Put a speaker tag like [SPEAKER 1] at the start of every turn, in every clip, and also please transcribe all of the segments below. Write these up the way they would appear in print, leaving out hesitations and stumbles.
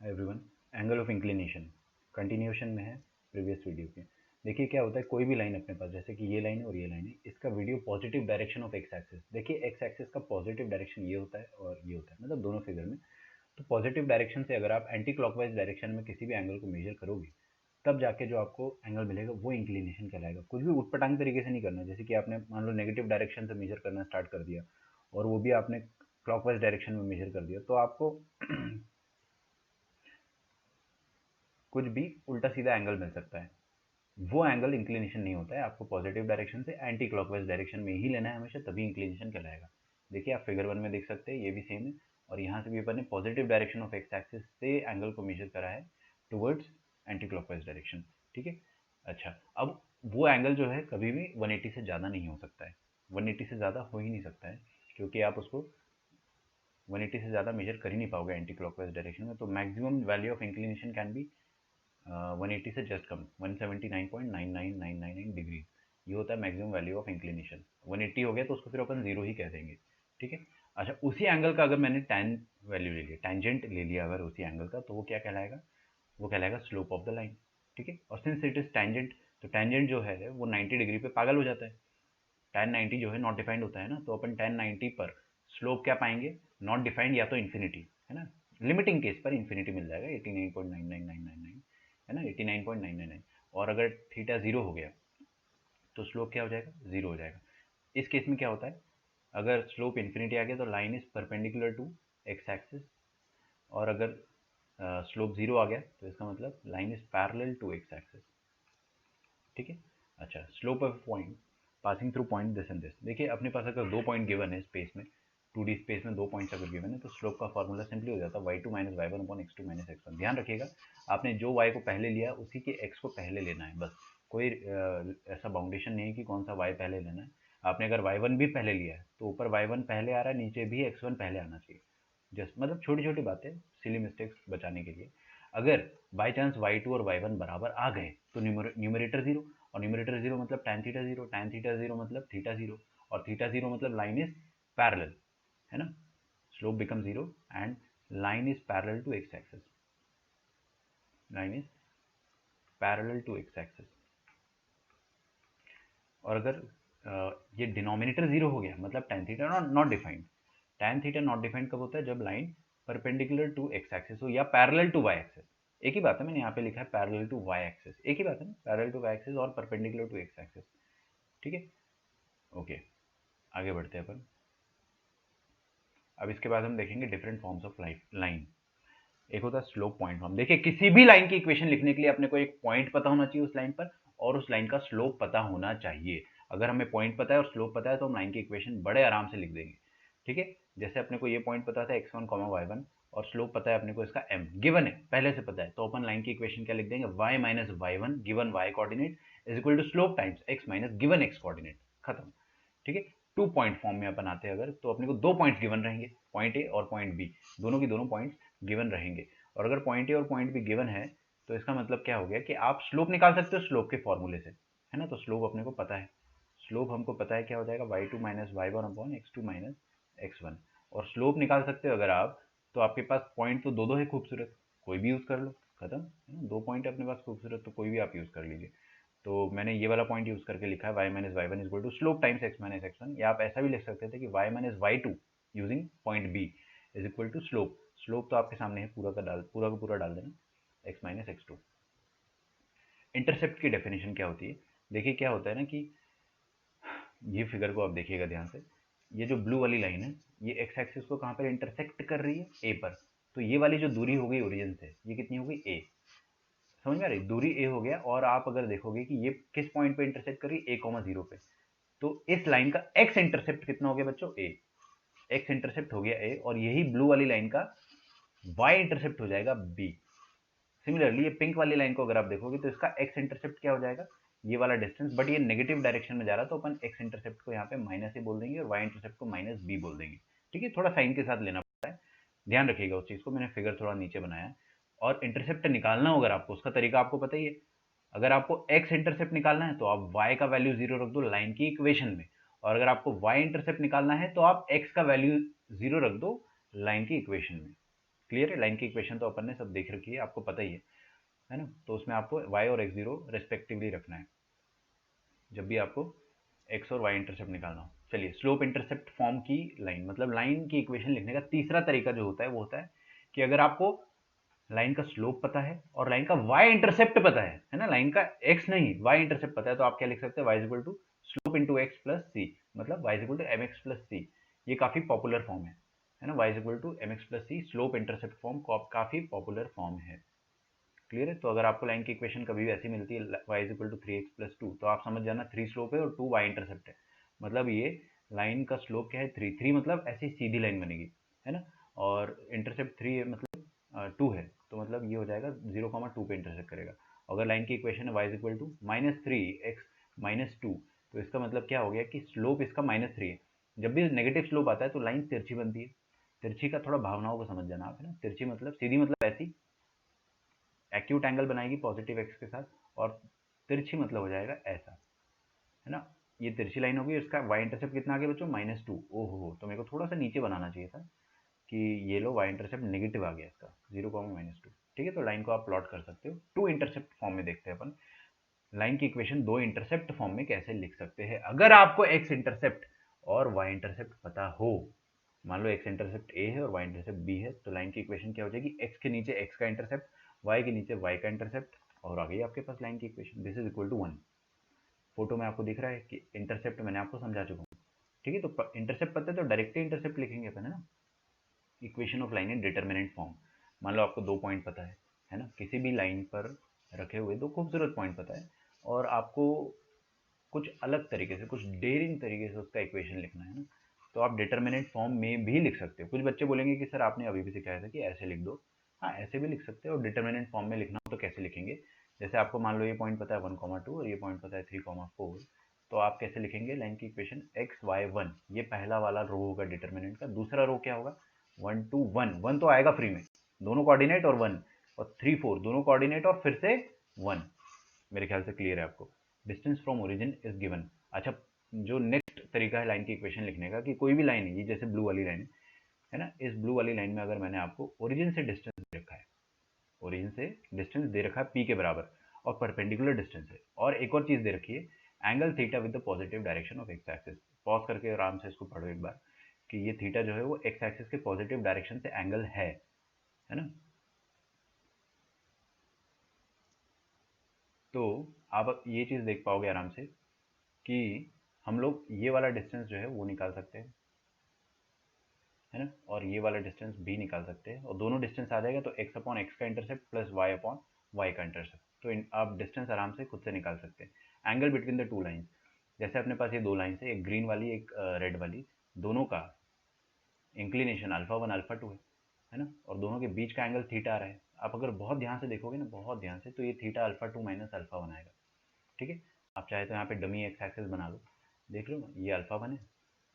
[SPEAKER 1] Everyone, angle of inclination continuation में है previous video के। देखिए क्या होता है, कोई भी लाइन अपने पास, जैसे कि ये लाइन है और ये लाइन है, इसका video positive direction of x axis. देखिए एक्स एक्सिस का पॉजिटिव डायरेक्शन ये होता है और ये होता है, मतलब दोनों फिगर में। तो पॉजिटिव डायरेक्शन से अगर आप एंटी क्लॉकवाइज डायरेक्शन में किसी भी एंगल को मेजर करोगे, तब जाके जो आपको एंगल मिलेगा वो इंक्लिनेशन कहलाएगा। कुछ भी उटपटांग तरीके से नहीं करना। जैसे कि आपने मान लो नेगेटिव डायरेक्शन से मेजर करना स्टार्ट कर दिया और वो भी आपने क्लॉकवाइज डायरेक्शन में मेजर कर दिया, तो आपको कुछ भी उल्टा सीधा एंगल मिल सकता है। वो एंगल इंक्लिनेशन नहीं होता है। आपको पॉजिटिव डायरेक्शन से एंटी क्लॉकवाइज डायरेक्शन में ही लेना है हमेशा, तभी इंक्लिनेशन कहलाएगा। देखिए आप फिगर 1 में देख सकते हैं, ये भी सेम है और यहाँ से भी अपन ने positive direction of x axis से एंगल को मेजर करा है टुवर्ड्स एंटी क्लॉकवाइज डायरेक्शन। ठीक है। अच्छा, अब वो एंगल जो है कभी भी 180 से ज़्यादा नहीं हो सकता है। 180 से ज़्यादा हो ही नहीं सकता है, क्योंकि आप उसको 180 से ज़्यादा मेजर कर ही नहीं पाओगे एंटी क्लॉकवाइज डायरेक्शन में। तो maximum value of inclination can be 180 से जस्ट कम 179.99999 डिग्री। ये होता है मैक्सिमम वैल्यू ऑफ इंक्लिनेशन। 180 हो गया तो उसको फिर अपन जीरो ही कह देंगे। ठीक है। अच्छा, उसी एंगल का अगर मैंने tan वैल्यू ले लिया, टेंजेंट ले लिया अगर उसी एंगल का, तो वो क्या कहलाएगा? वो कहलाएगा स्लोप ऑफ द लाइन। ठीक है। और सिंस इट इज टेंजेंट, तो टेंजेंट जो है वो 90 डिग्री पे पागल हो जाता है। tan 90 जो है नॉट डिफाइंड होता है ना, तो अपन tan 90 पर स्लोप क्या पाएंगे? नॉट डिफाइंड या तो इन्फिनिटी, है ना। लिमिटिंग केस पर इन्फिनिटी मिल जाएगा 89.99999, है ना, 89.999। और अगर थीटा जीरो हो गया तो स्लोप क्या हो जाएगा? जीरो हो जाएगा। इस केस में क्या होता है, अगर स्लोप इन्फिनिटी आ गया तो line is perpendicular to X axis, और अगर स्लोप जीरो आ गया तो इसका मतलब line is parallel to X axis. ठीक है। अच्छा, slope of point passing through point this and this. देखिए अपने पास अगर दो पॉइंट गिवन है स्पेस में, 2D स्पेस में दो पॉइंट्स अगर गिवन है, तो स्लोप का फॉर्मूला सिंपली हो जाता है y2 minus y1 upon x2 minus x1। ध्यान रखिएगा, आपने जो y को पहले लिया उसी के x को पहले लेना है बस। कोई ऐसा बाउंडेशन नहीं है कि कौन सा y पहले लेना है। आपने अगर y1 भी पहले लिया है तो ऊपर y1 पहले आ रहा है, नीचे भी x1 पहले आना चाहिए। जस्ट मतलब छोटी छोटी बातें, सिली मिस्टेक्स बचाने के लिए। अगर बाई चांस y2 और y1 बराबर आ गए तो न्यूमरेटर जीरो, और न्यूमरेटर जीरो मतलब tan theta zero, tan theta zero मतलब थीटा जीरो, और थीटा जीरो मतलब लाइन इज पैरेलल, है ना। Slope become zero and line is parallel to X axis. Line is parallel to X axis. और अगर ये denominator zero हो गया मतलब tan theta not defined. tan theta not defined कब होता है? जब line perpendicular to X axis हो या पैरेलल टू वाई एक्सिस। एक ही बात है, मैंने यहाँ पे लिखा है पैरेलल टू वाई एक्सिस, एक ही बात है ना, पैरेलल टू वाई एक्सिस और परपेंडिकुलर टू एक्स एक्सिस। ठीक है। ओके, आगे बढ़ते हैं अपन। अब इसके बाद हम देखेंगे डिफरेंट फॉर्म्स ऑफ लाइन। एक होता है स्लोप पॉइंट फॉर्म। देखिए किसी भी लाइन की इक्वेशन लिखने के लिए अपने को एक पॉइंट पता होना चाहिए उस लाइन पर, और उस लाइन का स्लोप पता होना चाहिए। अगर हमें पॉइंट पता है और स्लोप पता है तो हम लाइन की इक्वेशन बड़े आराम से लिख देंगे। ठीक है। जैसे अपने को ये पॉइंट पता था x1 y1, और स्लोप पता है अपने को इसका m गिवन है, पहले से पता है, तो अपन लाइन की इक्वेशन क्या लिख देंगे? y minus y1 given y coordinate is equal to slope times x minus given x coordinate. खत्म। ठीक है। टू पॉइंट फॉर्म में अपन आते हैं अगर, तो अपने को दो पॉइंट्स गिवन रहेंगे, पॉइंट ए और पॉइंट बी, दोनों की दोनों पॉइंट्स गिवन रहेंगे। और अगर पॉइंट ए और पॉइंट बी गिवन है तो इसका मतलब क्या हो गया कि आप स्लोप निकाल सकते हो स्लोप के फॉर्मूले से, है ना। तो स्लोप अपने को पता है, स्लोप हमको पता है क्या हो जाएगा? y2 minus y1 upon x2 minus x1। और स्लोप निकाल सकते हो अगर आप, तो आपके पास पॉइंट तो दो दो है खूबसूरत, कोई भी यूज़ कर लो, खत्म, है ना। दो पॉइंट अपने पास खूबसूरत, तो कोई भी आप यूज़ कर लीजिए। तो मैंने ये वाला पॉइंट यूज़ करके लिखा है y minus y1 is equal to slope times x minus x1, या आप ऐसा भी लिख सकते थे कि y minus y2 using point b is equal to slope. Slope तो आपके सामने है, पूरा का पूरा डाल देना, x माइनस x2। इंटरसेप्ट की डेफिनेशन क्या होती है? देखिए क्या होता है ना कि ये फिगर को आप देखिएगा ध्यान से, ये जो ब्लू वाली लाइन है ये एक्स एक्सिस को कहाँ पर इंटरसेक्ट कर रही है? ए पर। तो ये वाली जो दूरी हो गई ओरिजिन से, ये कितनी हो गई? ए। समझ में आ रही? दूरी ए हो गया, और आप अगर देखोगे कि ये किस पॉइंट पे इंटरसेक्ट कर रही है? a,0 पे। तो इस लाइन का एक्स इंटरसेप्ट कितना हो गया बच्चों? ए। एक्स इंटरसेप्ट हो गया ए, और यही ब्लू वाली लाइन का वाई इंटरसेप्ट हो जाएगा बी। सिमिलरली ये पिंक वाली लाइन को अगर आप देखोगे तो इसका एक्स इंटरसेप्ट क्या हो जाएगा? ये वाला डिस्टेंस, बट ये नेगेटिव डायरेक्शन में जा रहा है, तो अपन एक्स इंटरसेप्ट को यहाँ पे माइनस ए बोल देंगे और वाई इंटरसेप्ट को माइनस बी बोल देंगे। ठीक है, थोड़ा साइन के साथ लेना पड़ता है, ध्यान रखिएगा उस चीज़ को। मैंने फिगर थोड़ा नीचे बनाया है। और इंटरसेप्ट निकालना हो अगर आपको, उसका तरीका आपको पता ही है। अगर आपको एक्स इंटरसेप्ट निकालना है तो आप वाई का वैल्यू जीरो रख दो लाइन की इक्वेशन में, और अगर आपको वाई इंटरसेप्ट निकालना है तो आप एक्स का वैल्यू जीरो रख दो लाइन की इक्वेशन में। क्लियर है? लाइन की इक्वेशन तो अपन ने सब देख रखी है, आपको पता ही है ना? तो उसमें आपको y और x0 रेस्पेक्टिवली रखना है जब भी आपको x और y इंटरसेप्ट निकालना हो। चलिए, स्लोप इंटरसेप्ट फॉर्म की लाइन, मतलब लाइन की इक्वेशन लिखने का तीसरा तरीका जो होता है वो होता है कि अगर आपको लाइन का स्लोप पता है और लाइन का y इंटरसेप्ट पता है ना? लाइन का x नहीं, y इंटरसेप्ट पता है, तो आप क्या लिख सकते हैं? y equal to slope into x plus c, मतलब y equal to m x plus c. ये काफी पॉपुलर फॉर्म है ना? y equal to m x plus c slope intercept form काफी पॉपुलर फॉर्म है। क्लियर है? तो अगर आपको लाइन की इक्वेशन कभी भी ऐसी मिलती है y is equal to 3x plus 2, तो आप समझ जाना 3 स्लोप है और 2 y इंटरसेप्ट है। मतलब ये लाइन का स्लोप क्या है? 3 मतलब ऐसी सीधी लाइन बनेगी, है ना? और इंटरसेप्ट 3 है, मतलब 2 है, तो मतलब ये हो जाएगा 0, 2 पे इंटरसेप्ट करेगा। अगर लाइन की इक्वेशन है y is equal to -3x -2, तो इसका मतलब क्या हो गया कि स्लोप इसका -3 है। जब भी नेगेटिव स्लोप आता है तो लाइन तिरछी बनती है। तिरछी का थोड़ा भावनाओं को समझ जाना आप, है ना? तिरछी मतलब सीधी, मतलब ऐसी एक्यूट एंगल बनाएगी पॉजिटिव एक्स के साथ, और तिरछी मतलब हो जाएगा ऐसा, है ना? ये तिरछी लाइन होगी, इसका y इंटरसेप्ट कितना आ गया बच्चों? -2। ओहो, तो मेरे को थोड़ा सा नीचे बनाना चाहिए था कि ये लो y इंटरसेप्ट नेगेटिव आ गया इसका 0, -2। ठीक है, तो लाइन को आप प्लॉट कर सकते हो। टू इंटरसेप्ट फॉर्म में देखते हैं अपन लाइन की इक्वेशन दो इंटरसेप्ट फॉर्म में कैसे लिख सकते हैं अगर आपको x इंटरसेप्ट और y इंटरसेप्ट पता हो। मान लो x इंटरसेप्ट a है और y इंटरसेप्ट b है, तो लाइन की इक्वेशन क्या हो जाएगी? x के नीचे x का इंटरसेप्ट, y के नीचे y का इंटरसेप्ट, और आ गई आपके पास लाइन की equation. This is equal to 1। Photo में आपको दिख रहा है कि इंटरसेप्ट मैंने आपको समझा चुका हूँ। ठीक है, तो इंटरसेप्ट पता है तो डायरेक्टली इंटरसेप्ट लिखेंगे अपन, है ना? Equation of line in determinant form. मान लो आपको 2 पॉइंट पता है ना? किसी भी लाइन पर रखे हुए 2 खूबसूरत पॉइंट पता है, और आपको कुछ अलग तरीके से, कुछ डेयरिंग तरीके से उसका इक्वेशन लिखना है ना, तो आप डिटर्मिनेंट फॉर्म में भी लिख सकते हो। कुछ बच्चे बोलेंगे कि सर आपने अभी भी सिखाया था कि ऐसे लिख दो। हाँ, ऐसे भी लिख सकते हो, और डिटर्मिनेंट फॉर्म में लिखना हो तो कैसे लिखेंगे? जैसे आपको मान लो ये पॉइंट पता है 1, 2 और ये पॉइंट पता है 3, 4, तो आप कैसे लिखेंगे लाइन की इक्वेशन? एक्स वाई 1, ये पहला वाला रो होगा डिटर्मिनेंट का। दूसरा रो क्या होगा? 1, 2, 1 तो आएगा फ्री में, दोनों कोऑर्डिनेट और 1, और 3, 4 दोनों कोऑर्डिनेट और फिर से 1। मेरे ख्याल से क्लियर है आपको। Distance from origin is given. अच्छा, जो नेक्स्ट तरीका है लाइन की इक्वेशन लिखने का, कि कोई भी लाइन है, ये जैसे ब्लू वाली लाइन है ना, इस ब्लू वाली लाइन में अगर मैंने आपको ओरिजिन से डिस्टेंस दे रखा है, ओरिजिन से डिस्टेंस दे रखा है p के बराबर, और परपेंडिकुलर डिस्टेंस है, और एक और चीज दे रखी है angle theta with the positive direction of x axis. Pause करके आराम से इसको पढ़ो एक बार कि ये थीटा जो है वो एक्स एक्सिस के पॉजिटिव डायरेक्शन से एंगल है ना? तो आप ये चीज देख पाओगे आराम से कि हम लोग ये वाला डिस्टेंस जो है वो निकाल सकते हैं, है ना? और ये वाला डिस्टेंस भी निकाल सकते हैं, और दोनों डिस्टेंस आ जाएगा तो x अपॉन एक्स का intercept plus y upon Y का इंटरसेप्ट। तो आप डिस्टेंस आराम से खुद से निकाल सकते हैं। Angle between the two lines, जैसे अपने पास ये दो लाइन्स है, एक ग्रीन वाली एक रेड वाली, दोनों का इंक्लिनेशन α1 α2 है ना? और दोनों के बीच का एंगल थीटा आ रहा है। आप अगर बहुत ध्यान से देखोगे ना, बहुत ध्यान से, तो ये थीटा α2 माइनस α1 आएगा। ठीक है, आप चाहे तो यहाँ पे डमी एक्स एक्सिस बना लो, देख लो ये α1 है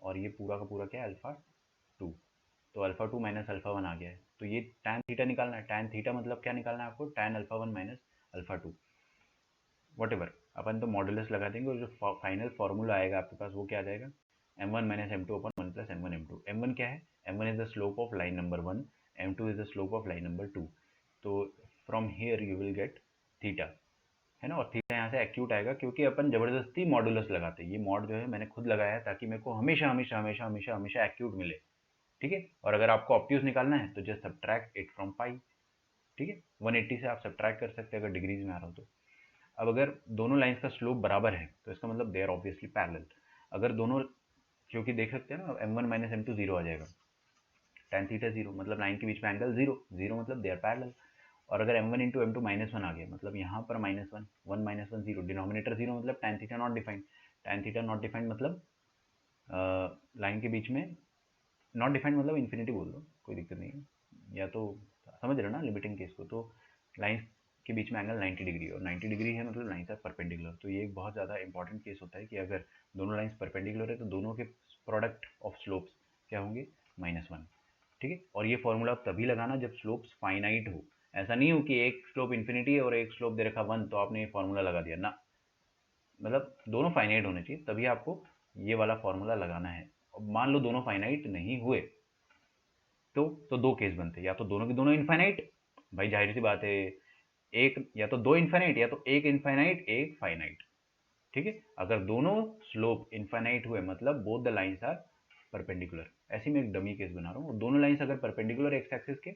[SPEAKER 1] और ये पूरा का पूरा क्या है? α2। तो α2 माइनस α1 आ गया है, तो ये tan थीटा निकालना है। tan थीटा मतलब क्या निकालना है आपको? tan α1 माइनस α2, वट एवर, अपन तो मॉडुलस लगा देंगे, और जो फाइनल फार्मूला आएगा आपके पास वो क्या आ जाएगा? m1 minus m2 upon 1 plus m1 m2। m1 क्या है? m1 is the slope of line number 1, m2 is the slope of line number 2। तो from here you will get theta, है ना? और थीटा यहाँ से एक्यूट आएगा, क्योंकि अपन जबरदस्ती मॉडुलस लगाते हैं। ये मॉड जो है मैंने खुद लगाया है ताकि मेरे को हमेशा हमेशा हमेशा हमेशा हमेशा एक्यूट मिले। ठीक है, और अगर आपको ऑब्ट्यूज निकालना है तो जस्ट सब्ट्रैक्ट इट फ्रॉम पाई। ठीक है, 180 से आप सब्ट्रैक्ट कर सकते हैं अगर डिग्रीज में आ रहा हो तो। अब अगर दोनों लाइंस का स्लोप बराबर है तो इसका मतलब दे आर ऑब्वियसली पैरेलल। अगर दोनों, क्योंकि देख सकते हैं ना, m1 माइनस m2 जीरो आ जाएगा, tan थीटा जीरो, मतलब लाइन के बीच में एंगल जीरो, जीरो मतलब दे आर पैरेलल। और अगर m1 इंटू m2 -1 आ गया, मतलब यहाँ पर -1, 1 -1 जीरो, डिनोमिनेटर जीरो, मतलब tan theta not defined. tan theta not defined मतलब लाइन के बीच में नॉट डिफाइंड मतलब इन्फिनिटी बोल दो, कोई दिक्कत नहीं है, या तो समझ रहे हो ना लिमिटिंग केस को। तो लाइंस के बीच में एंगल 90 डिग्री, और 90 डिग्री है मतलब लाइंस आर परपेंडिकुलर। तो ये एक बहुत ज़्यादा इंपॉर्टेंट केस होता है कि अगर दोनों लाइंस परपेंडिकुलर है तो दोनों के प्रोडक्ट ऑफ स्लोप्स क्या होंगे? -1। ठीक है, और ये फॉर्मूला तभी लगाना जब स्लोप्स फाइनाइट हो। ऐसा नहीं हो कि एक स्लोप इन्फिनिटी है और एक स्लोप दे रखा 1, तो आपने ये फॉर्मूला लगा दिया ना, मतलब दोनों फाइनाइट होने चाहिए, तभी आपको ये वाला फॉर्मूला लगाना है। अब मान लो दोनों फाइनाइट नहीं हुए, तो दो केस बनते हैं, या तो दोनों के दोनों इनफाइनाइट, भाई जाहिर सी बात है, एक या तो दो इनफाइनाइट या तो एक इनफाइनाइट एक फाइनाइट। ठीक है, अगर दोनों स्लोप इनफाइनाइट हुए मतलब both the lines are perpendicular. ऐसे में एक डमी केस बना रहा हूँ, दोनों लाइंस अगर परपेंडिकुलर एक्स एक्सिस के,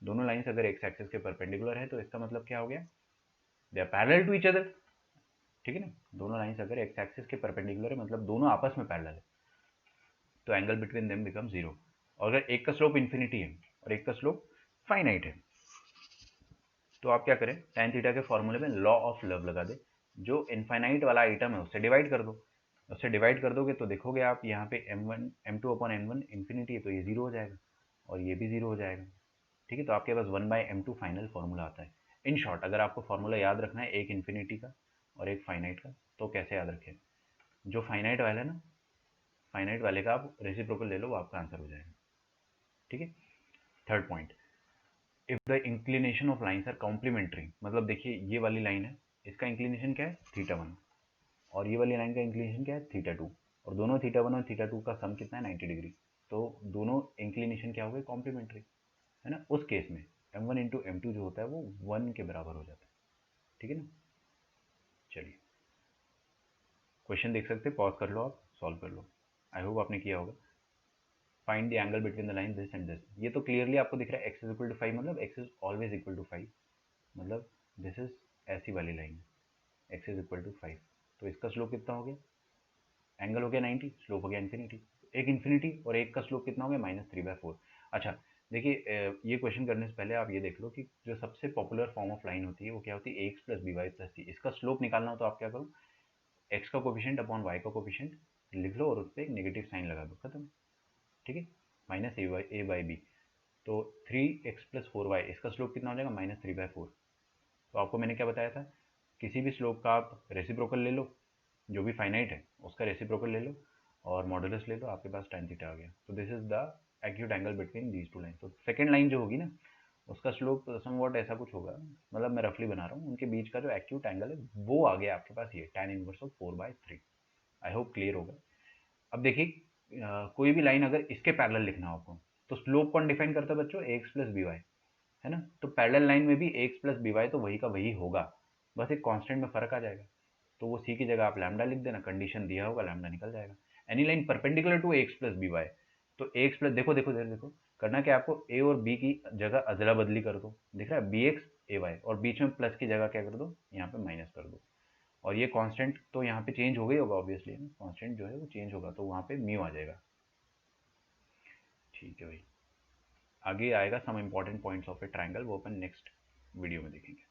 [SPEAKER 1] दोनों लाइंस अगर एक्स एक्सिस के परपेंडिकुलर है तो इसका मतलब क्या हो गया, they are parallel to each other. ठीक है ना, दोनों लाइंस अगर एक्स एक्सिस के परपेंडिकुलर है मतलब दोनों आपस में पैरेलल है, तो angle between them become zero. और अगर एक का स्लोप इन्फिनिटी है और एक का स्लोप फाइनाइट है, तो आप क्या करें, tan थीटा के फॉर्मूले में लॉ ऑफ लव लगा दे, जो इनफाइनाइट वाला आइटम है उससे डिवाइड कर दो। उससे डिवाइड कर दोगे तो देखोगे आप यहाँ पे m1 m2 upon n1 infinity है, तो ये जीरो हो जाएगा और ये भी जीरो हो जाएगा। ठीक है, तो आपके पास 1/m2 फाइनल फार्मूला आता है। इन शॉर्ट अगर आपको फार्मूला याद रखना है एक इन्फिनिटी का और एक फाइनाइट का, तो कैसे याद रखें, जो फाइनाइट वाला है ना, फाइनाइट वाले का आप रेसिप्रोकल ले लो, वो आपका आंसर हो जाएगा। ठीक है, third point, if the inclination of lines are complementary, मतलब देखिए ये वाली लाइन है, इसका इंक्लिनेशन क्या है थीटा 1, और ये वाली लाइन का इंक्लिनेशन क्या है थीटा 2, और दोनों थीटा 1 और थीटा 2 का सम कितना है 90 डिग्री, तो दोनों इंक्लिनेशन क्या हो गए कॉम्प्लीमेंट्री, है ना। उस केस में m1 इंटू m2 जो होता है वो 1 के बराबर हो जाता है। ठीक है ना, चलिए क्वेश्चन देख सकते हैं, पॉज कर लो, आप सॉल्व कर लो, आई होप आपने किया होगा। Find the angle between the line this and this, ये तो क्लियरली आपको दिख रहा है x इज इक्वल टू 5, मतलब x is always equal to 5, मतलब दिस इज ऐसी वाली line, x is equal to 5, तो इसका स्लोप कितना हो गया, एंगल हो गया 90, स्लोप हो गया इन्फिनिटी, एक इन्फिनिटी और एक का स्लोप कितना हो गया -3/4। अच्छा देखिए, ये क्वेश्चन करने से पहले आप ये देख लो कि जो सबसे पॉपुलर फॉर्म ऑफ लाइन होती है वो क्या होती है ax plus B y plus c. इसका स्लोप निकालना हो तो आप क्या करो, x का कोफिशिएंट अपॉन y का कोफिशिएंट लिख लो और उस पर एक नेगेटिव साइन लगा दो, खत्म। ठीक है, माइनस ए बाई बी, तो 3x प्लस 4y, इसका स्लोप कितना हो जाएगा -3/4। तो आपको मैंने क्या बताया था, किसी भी स्लोप का आप रेसिप्रोकल ले लो, जो भी फाइनाइट है उसका रेसिप्रोकल ले लो और मॉडुलस ले लो, आपके पास tan थीटा आ गया। तो this is the acute angle between these two line. तो सेकंड लाइन जो होगी ना, उसका स्लोप समवॉट ऐसा कुछ होगा, मतलब मैं रफली बना रहा हूँ, उनके बीच का जो एक्यूट एंगल है वो आ गया आपके पास, ये tan inverse of 4/3। I hope clear होगा। अब देखिए, कोई भी लाइन अगर इसके पैरेलल लिखना हो आपको, तो स्लोप कौन डिफाइन करता है बच्चों, ax प्लस बी वाई, है ना। तो पैरेलल लाइन में भी ax प्लस बी वाई तो वही का वही होगा, बस एक कांस्टेंट में फर्क आ जाएगा। तो वो सी की जगह आप लैम्डा लिख देना, कंडीशन दिया होगा लैम्डा निकल जाएगा। Any line perpendicular to X plus B Y, तो एक्स प्लस देखो देखो देखो देखो, करना क्या आपको, ए और बी की जगह अदला बदली कर दो, दिख रहा है बी एक्स ए वाई, और बीच में प्लस की जगह क्या कर दो, यहाँ पे माइनस कर दो, और ये कांस्टेंट तो यहाँ पे चेंज हो गई होगा ऑब्वियसली, है ना, कांस्टेंट जो है वो चेंज होगा तो वहाँ पे म्यू आ जाएगा। ठीक है भाई, आगे आएगा some important points of a triangle, वो अपन नेक्स्ट वीडियो में देखेंगे।